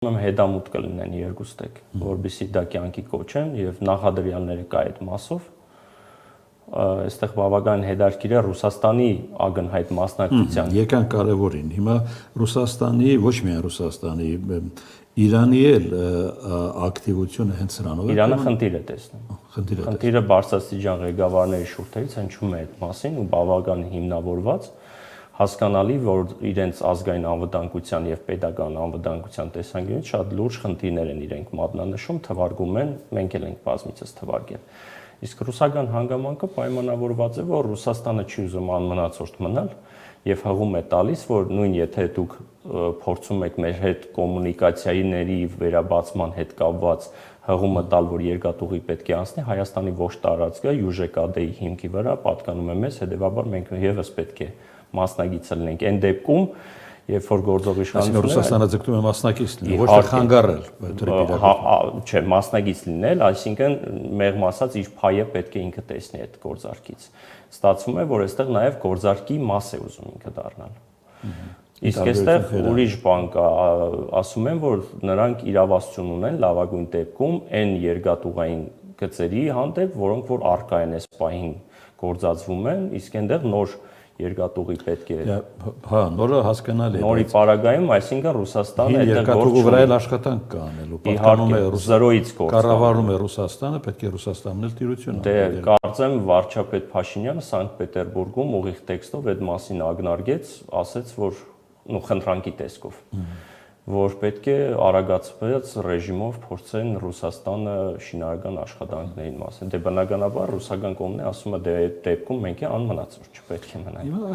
Հետամուտ կլինեն երկուստեք, որպեսզի դա կյանքի կոչեն եւ նախադրյալները կա այդ մասով։ Այստեղ բավական հետաքրքիր է Ռուսաստանի ակնհայտ մասնակցության։ Եկանք կարևորին։ Հիմա Ռուսաստանի, ոչ միայն Ռուսաստանի, Իրանի էլ ակտիվությունը հենց սրանով է։ Իրանը խնդիր է տեսնում։ Խնդիրը բարձրաստիճան ղեկավարների շուրթերից հնչում է այդ մասին ու բավական հիմնավորված հասկանալի, որ իրենց ազգային անվտանգության եւ պետական անվտանգության տեսանկյունից շատ լուրջ խնդիրներ են իրենք մատնանշում, թվարկում են, մենք էլ ենք բազմիցս թվարկել։ Իսկ ռուսական հանգամանքը պայմանավորված է, որ Ռուսաստանը չի ուզում անմնացորդ մնալ եւ հղում է տալիս, որ նույն եթե դուք փորձում եք մեր հետ կոմունիկացիաների վերաբացման հետ կապված հղումը տալ, որ երկաթուղի պետք է անցնի, Հայաստանի ոչ տարածքը յուժեկադեի հիմքի վրա պատկանում է մեզ, հետեւաբար մենք եւս պետք է մասնագիծ լինենք այն դեպքում, երբ որ գործող իշխանությունը Ռուսաստանը ձգտում է մասնակից լինել, ոչ թե խանգարել չէ, մասնագիծ լինել, այսինքն մեղմ ասած իր փայը պետք է ինքը տեսնի այդ գործարքից։ Ստացվում է, որ այստեղ նաև գործարքի մաս է ուզում ինքը դառնալ։ Իսկ այստեղ ուրիշ բան կա, ասում են, որ նրանք իրավասություն ունեն լավագույն դեպքում այն երկաթուղային գծերի հանդեպ, որոնք որ առկա են այս պահին գործածվում են, իսկ այնտեղ նոր երկաթուղի պետք է։ Հա, նորը հասկանալի է։ Նորի պարագայում, այսինքն Ռուսաստանը այդտեղ երկաթուղու վրա էլ աշխատանք կա անելու։ Պատկանում է զրոյից գործ։ Կառավարում է Ռուսաստանը, պետք է Ռուսաստանն էլ տիրություն դե կարծեմ վարչապետ Փաշինյանը Սանկտ Պետերբուրգում ուղիղ տեքստով այդ մասին ակնարկեց, ասեց, որ խնդրանքի տեսքով, որ պետք է արագացված ռեժիմով փորձեն Ռուսաստանը շինարարական աշխատանքներին մասն։ Դե բնականաբար ռուսական կողմն է ասում է դե այդ դեպքում մենք անմնացորդ չպետք է մնանք։